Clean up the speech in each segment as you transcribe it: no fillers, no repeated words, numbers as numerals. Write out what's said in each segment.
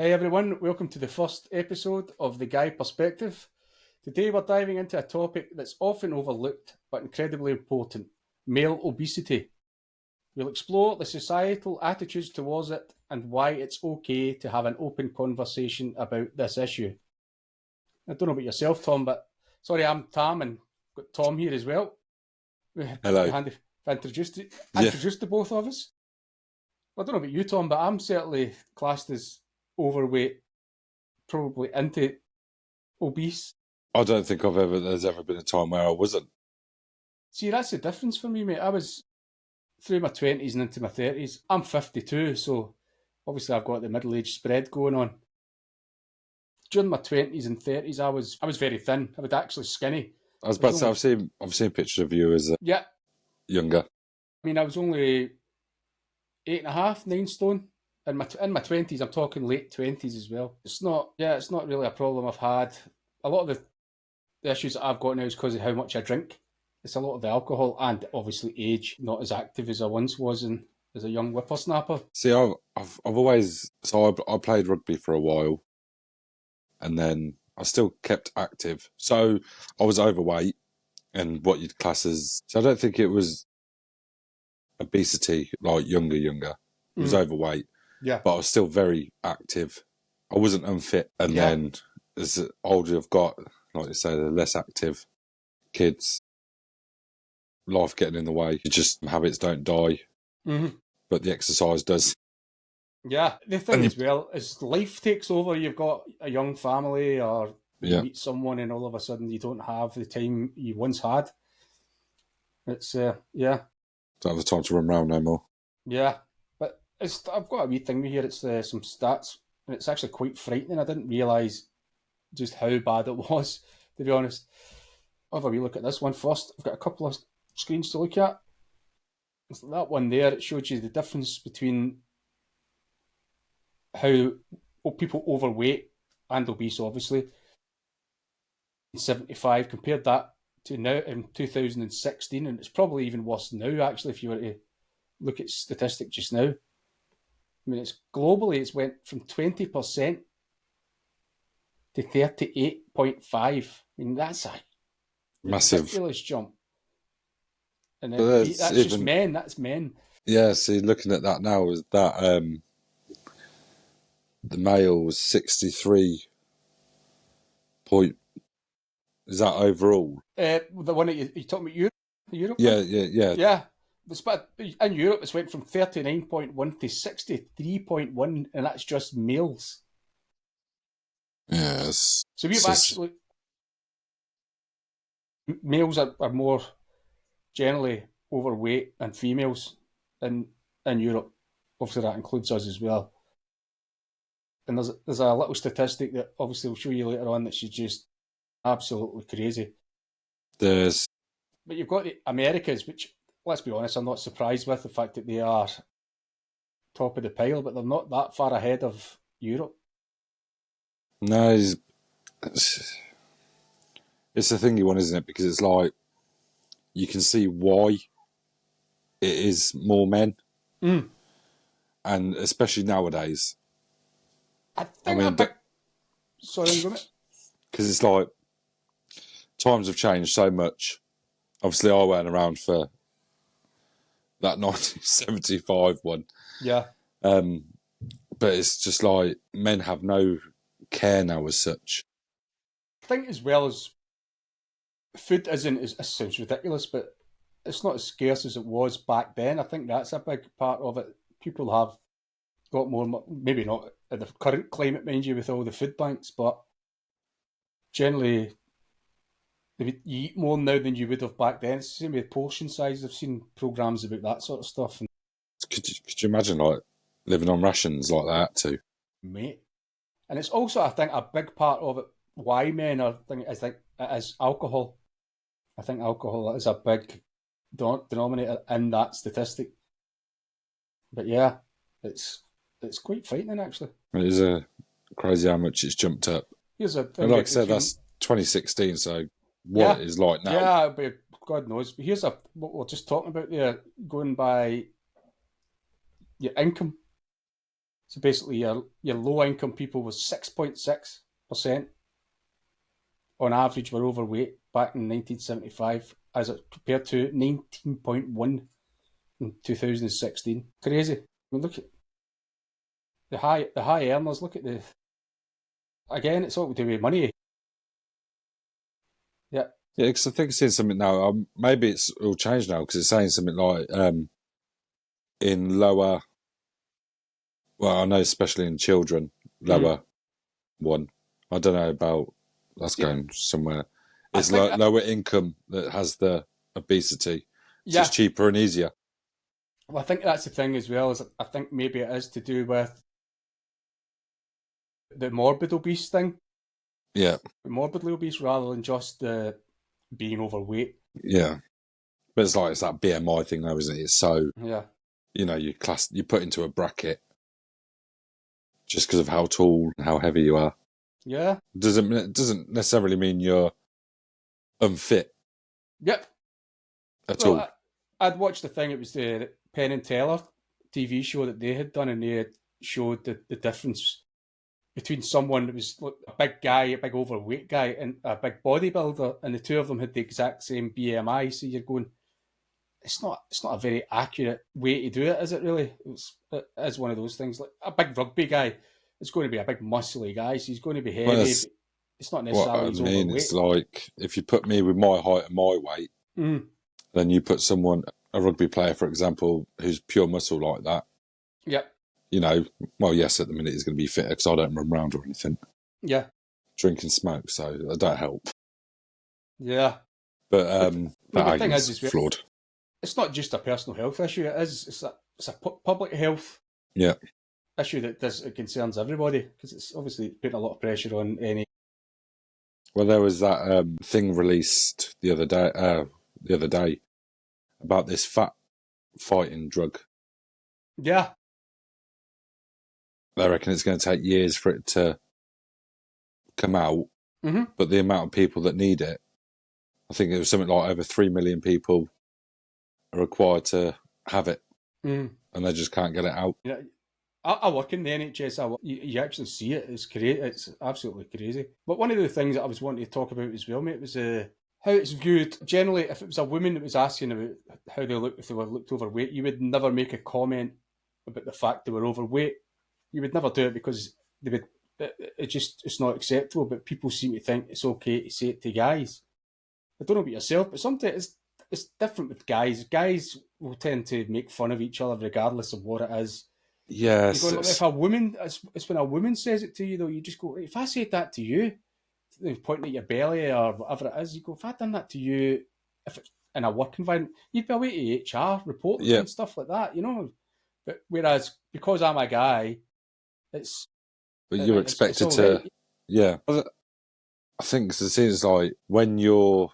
Hey everyone, welcome to the first episode of The Guy Perspective. Today we're diving into a topic that's often overlooked but incredibly important: male obesity. We'll explore the societal attitudes towards it and why it's okay to have an open conversation about this issue. I don't know about yourself, Tom, but sorry, I'm Tam and got Tom here as well. Hello. Handy if I introduced Yeah, the both of us. I don't know about you, Tom, but I'm certainly classed as overweight, probably into obese. I don't think there's ever been a time where I wasn't. See, that's the difference for me, mate. I was through my 20s and into my 30s. I'm 52, so obviously I've got the middle age spread going on. During my 20s and 30s, I was very thin. I was actually skinny. I was I was about to say, only, I've seen pictures of you as yeah, younger. I mean, I was only 8.5, 9 stone. In my 20s, I'm talking late 20s as well. It's not really a problem I've had. A lot of the issues that I've got now is because of how much I drink. It's a lot of the alcohol and obviously age. Not as active as I once was as a young whippersnapper. See, I've always I played rugby for a while, and then I still kept active. So I was overweight and what you'd class as. So I don't think it was obesity like younger. It was overweight, Yeah. but I was still very active. I wasn't unfit, and Yeah. then as the older I've got, like you say, the less active kids. Life getting in the way. Just habits don't die, but the exercise does. Yeah. The thing as well is life takes over. You've got a young family, or you meet someone, and all of a sudden you don't have the time you once had. It's yeah. Don't have the time to run around no more. Yeah, but I've got a wee thing here. It's some stats, and it's actually quite frightening. I didn't realise just how bad it was, to be honest. I'll have a wee look at this one first. I've got a couple of screens to look at. It's that one there. It shows you the difference between how people overweight and obese, obviously, in 75, compared that to now in 2016, and it's probably even worse now, actually, if you were to look at statistics just now. I mean, it's globally, it's went from 20% to 38.5. I mean, that's a Massive, ridiculous jump. And then that's just men. That's men. Yeah, see, looking at that now, is that the male was 63 point. Is that overall? The one that you're talking about, Europe? Yeah. Yeah. But in Europe, it's went from 39.1 to 63.1, and that's just males. Yes. So we've actually... Males are more generally overweight than females in Europe. Obviously, that includes us as well. And there's a little statistic that obviously we'll show you later on that's just absolutely crazy. But you've got the Americas, which, let's be honest, I'm not surprised with the fact that they are top of the pile, but they're not that far ahead of Europe. No, it's the thing you want, isn't it? Because it's like you can see why it is more men, and especially nowadays. Sorry, because it's like times have changed so much. Obviously, I weren't around for that 1975 one. Yeah. But it's just like men have no care now as such. I think as well as food it sounds ridiculous, but it's not as scarce as it was back then. I think that's a big part of it. People have got more, maybe not at the current climate, mind you, with all the food banks, but generally you eat more now than you would have back then. It's the same with portion size. I've seen programmes about that sort of stuff. Could you imagine like living on rations like that too? Mate. And it's also, I think, a big part of it why men are thinking is alcohol. I think alcohol is a big denominator in that statistic. But yeah, it's quite frightening, actually. It is crazy how much it's jumped up. Here's a thing, and like I said, that's 2016, so it is like now. Yeah, but God knows. But here's what we're just talking about there, going by your income. So basically, your low income people was 6.6% on average were overweight back in 1975, as it compared to 19.1 in 2016. Crazy. I mean, look at the high earners. Look at the again. It's all to do with money. Yeah. Yeah, because I think it's saying something now. Maybe it's all changed now because it's saying something like in lower. Well, I know especially in children, lower one. I don't know about that's See, going somewhere. I It's think lower income that has the obesity, so it's yeah. cheaper and easier. Well, I think that's the thing as well. Is I think maybe it is to do with the morbid obese thing, Yeah, morbidly obese rather than just the being overweight. yeah. But it's that BMI thing, though, isn't it? It's so Yeah. you put into a bracket just because of how tall and how heavy you are. Yeah. It doesn't necessarily mean you're unfit Yep. at Well, all. I'd watched the thing. It was the Penn and Teller TV show that they had done, and they had showed the difference between someone that was like a big guy, a big overweight guy, and a big bodybuilder, and the two of them had the exact same BMI. So you're going, it's not a very accurate way to do it, is it? Really, it is one of those things. Like a big rugby guy is going to be a big muscly guy, so he's going to be Well, heavy. that's But it's not what necessarily I he's mean. overweight. It's like if you put me with my height and my weight, Mm. then you put a rugby player, for example, who's pure muscle like that. Yep. Well, yes, at the minute he's going to be fitter because I don't run around or anything, Yeah. drink and smoke, so that don't help. Yeah. But But that the thing argument's is well, flawed. it's not just a personal health issue. It's a public health Yeah. issue it concerns everybody because it's obviously putting a lot of pressure on any. Well, there was that thing released the other day about this fat fighting drug. Yeah. They reckon it's going to take years for it to come out, Mm-hmm. but the amount of people that need it, I think it was something like over 3 million people are required to have it, Mm. and they just can't get it out. Yeah. I work in the NHS. You actually see it. It's crazy. It's absolutely crazy. But one of the things that I was wanting to talk about as well, mate, was how it's viewed. Generally, if it was a woman that was asking about how they look, if they were looked overweight, you would never make a comment about the fact they were overweight. You would never do it because they would. It's not acceptable. But people seem to think it's okay to say it to guys. I don't know about yourself, but sometimes it's different with guys. Guys will tend to make fun of each other regardless of what it is. You're Yes, going, if a woman, it's when a woman says it to you, though, you just go, if I said that to you, pointing at your belly or whatever it is, you go, if I'd done that to you, if it's in a work environment, you'd be away to HR, reporting yeah, and stuff like that. But whereas, because I'm a guy, it's but you're it's expected all to, right. yeah. I think it seems like when your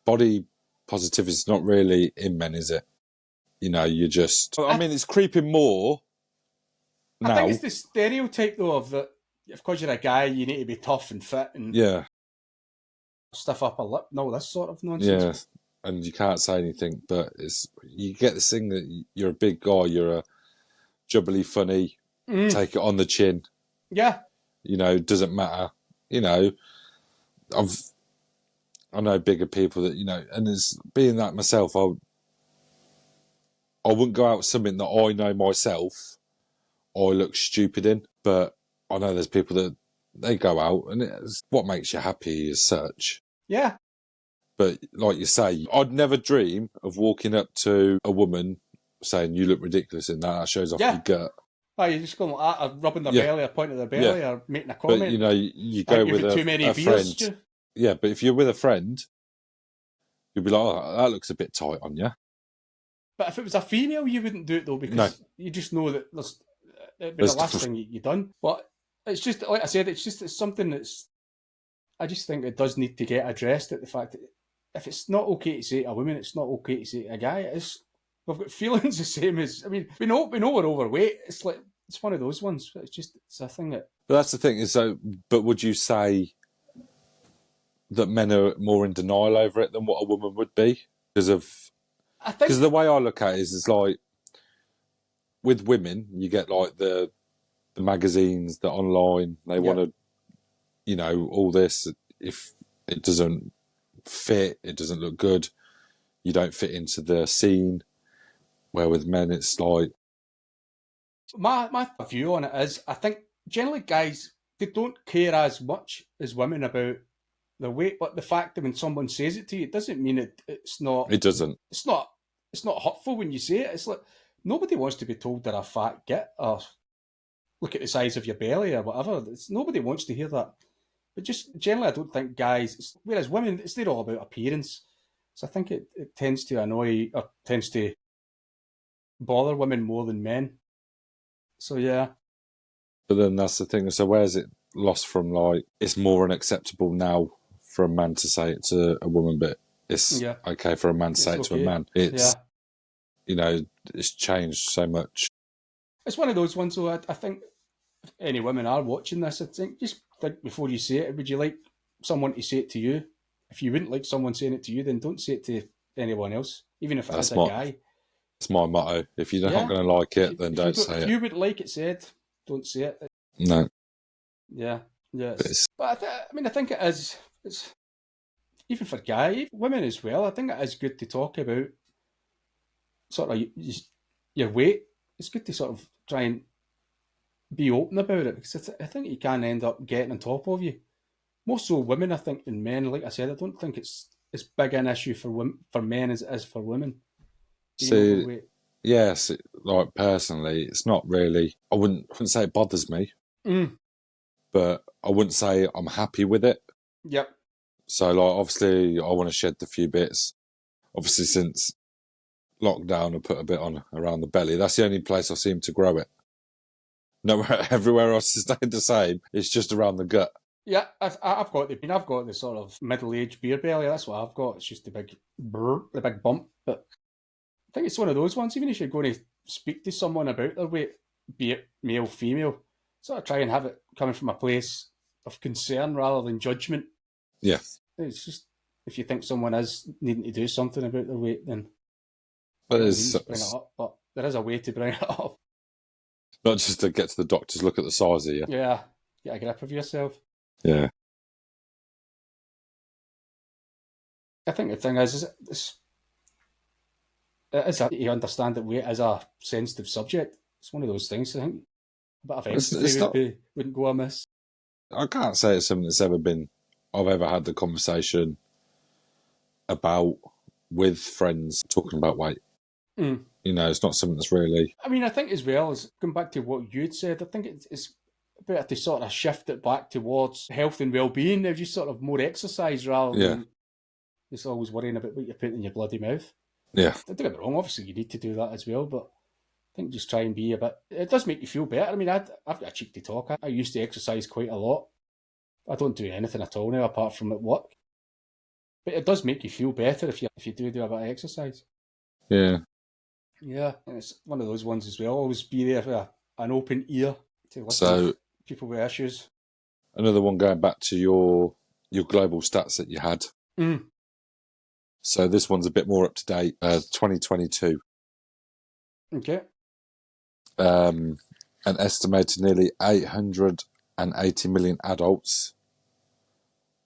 body positivity is not really in men, is it? You just. I mean, it's creeping more I think it's now. the stereotype, though, of that because you're a guy, you need to be tough and fit and Yeah, stiff upper lip and all this sort of nonsense. yeah, and you can't say anything, but you get this thing that you're a big guy, you're a jubbly funny, Mm, take it on the chin. yeah, Doesn't matter. You know, I've I know bigger people that and as being that myself, I wouldn't go out with something that I know myself I look stupid in, but I know there's people that they go out and it's what makes you happy as such. yeah. But like you say, I'd never dream of walking up to a woman saying you look ridiculous in that. That shows off your Yeah. gut. Oh, you're just going like that, or rubbing their Yeah, belly, or pointing at their yeah. belly, or making a But comment. you I go think you've with had too many a beers, friend. Stu. Yeah, but if you're with a friend, you'll be like, oh, that looks a bit tight on you. But if it was a female, you wouldn't do it though, No, because you just know that it'd be the last there's thing you done. But it's just like I said, it's something that's. I just think it does need to get addressed. At the fact that if it's not okay to say to a woman, it's not okay to say to a guy. We've got feelings the same as. I mean, we know we're overweight. It's like it's one of those ones. It's a thing that. But that's the thing is so. But would you say that men are more in denial over it than what a woman would be I because think. the way I look at it is like with women you get like the the magazines, the online, they want to, you know, all this. If it doesn't fit, it doesn't look good, you don't fit into the scene. Where with men, it's like... My view on it is, I think generally guys, they don't care as much as women about their weight, but the fact that when someone says it to you, it doesn't mean it's not. It doesn't. It's not. It's not hurtful when you say it. It's like nobody wants to be told they're a fat git or look at the size of your belly or whatever. Nobody wants to hear that. But just generally, I don't think guys. Whereas women, they're all about appearance. So I think it tends to annoy or tends to bother women more than men. So yeah. But then that's the thing. So where's it lost from? Like, it's more unacceptable now for a man to say it to a woman, but it's okay for a man to say it to a man. It's you know, it's changed so much. It's one of those ones, though. I think if any women are watching this, I think just think before you say it. Would you like someone to say it to you? If you wouldn't like someone saying it to you, then don't say it to anyone else, even if it is a guy. It's my motto. If you're not going to like it, then don't say it. If you would like it said, don't say it. No. Yeah. But I think it is. It's even for guys, women as well. I think it is good to talk about sort of your weight. It's good to sort of try and be open about it, because I think you can end up getting on top of you. More so women, I think, than men. Like I said, I don't think it's as big an issue for men as it is for women. See, yes, like personally, it's not really. I wouldn't say it bothers me, but I wouldn't say I'm happy with it. Yep. So, like, obviously, I want to shed the few bits. Obviously, since lockdown, I put a bit on around the belly. That's the only place I seem to grow it. Nowhere, everywhere else has stayed the same. It's just around the gut. Yeah, I've got the sort of middle-aged beer belly. That's what I've got. It's just the big bump. But I think it's one of those ones. Even if you're going to speak to someone about their weight, be it male, female, sort of try and have it coming from a place of concern rather than judgment. Yeah. It's just, if you think someone is needing to do something about their weight, then but bring it up. But there is a way to bring it up. Not just to get to the doctors, look at the size of you. Yeah, get a grip of yourself. Yeah. I think the thing is you understand that weight is a sensitive subject. It's one of those things. I think a bit of empathy wouldn't go amiss. I can't say it's something that's I've ever had the conversation about with friends talking about weight. You know, it's not something that's really... I mean, I think as well as going back to what you'd said, I think it's better to sort of shift it back towards health and well-being. They're just sort of more exercise rather than just always worrying about what you're putting in your bloody mouth. Yeah. Don't get me wrong, obviously you need to do that as well, but I think just try and be a bit... It does make you feel better. I mean, I've got a cheek to talk. I used to exercise quite a lot. I don't do anything at all now apart from at work. But it does make you feel better if you do a bit of exercise. Yeah. Yeah, and it's one of those ones as well. Always be there for an open ear to listen to people with issues. Another one going back to your global stats that you had. So this one's a bit more up to date. 2022. Okay. An estimated nearly 880 million adults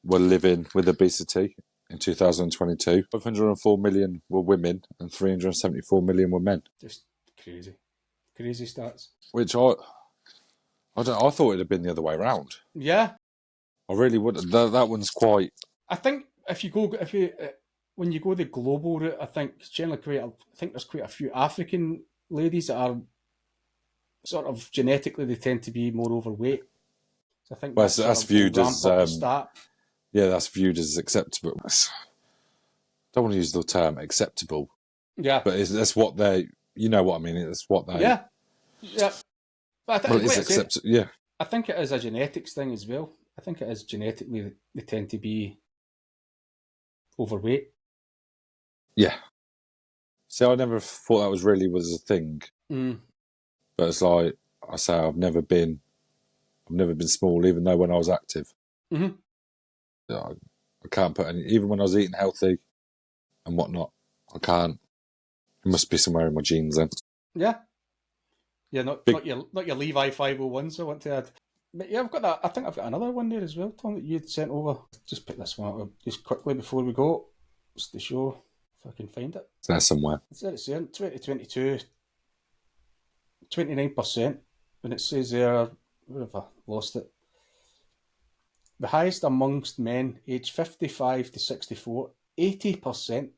were living with obesity in 2022. 504 million were women and 374 million were men. Just crazy stats. Which I thought it'd have been the other way around. Yeah, I really would. That one's quite... I think when you go the global route, I think there's quite a few African ladies that are sort of genetically, they tend to be more overweight. So I think that's viewed as that's viewed as acceptable. Don't want to use the term acceptable. Yeah, but that's what they... You know what I mean? It's what they... Yeah. But it's acceptable. Yeah. I think it is a genetics thing as well. I think it is genetically they tend to be overweight. Yeah. See, I never thought that was a thing. But it's like I say, I've never been small, even though when I was active. I can't put any... Even when I was eating healthy and whatnot, I can't... It must be somewhere in my genes then. Yeah. Yeah, not your Levi 501s I want to add. But yeah, I've got that. I think I've got another one there as well, Tom, that you'd sent over. Just pick this one up just quickly before we go. Just to show if I can find it. It's there somewhere. It's there, it's there. 2022, 29%. And it says there, where have I lost it? The highest amongst men aged 55 to 64, 80%.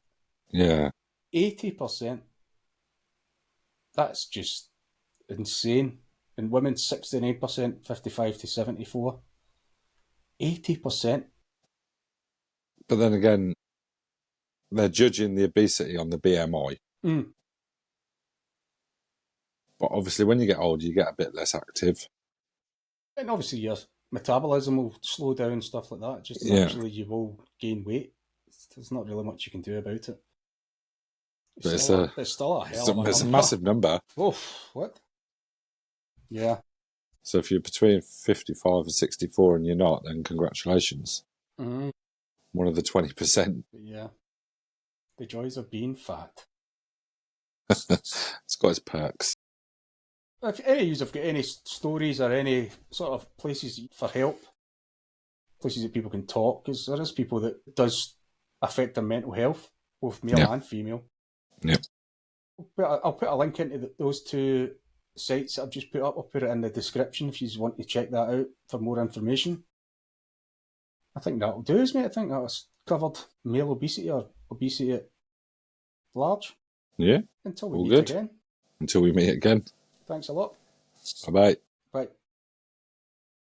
Yeah. 80%. That's just insane. And women, 69%, 55 to 74. 80%. But then again, they're judging the obesity on the BMI. Mm. But obviously, when you get older, you get a bit less active. And obviously, your metabolism will slow down and stuff like that. Just naturally, you will gain weight. There's not really much you can do about it. It's still a hell of a number. It's a massive number. Oof, what? Yeah. So if you're between 55 and 64 and you're not, then congratulations. Mm-hmm. One of the 20%. Yeah. The joys of being fat. It's got its perks. If any of you have got any stories or any sort of places for help, places that people can talk, because there is people that it does affect their mental health, both male and female. Yep. I'll put a link into those two sites that I've just put up. I'll put it in the description if you want to check that out for more information. I think that'll do us, mate. I think that was covered male obesity or obesity at large. Yeah. Until we meet again. Until we meet again. Thanks a lot. Bye-bye.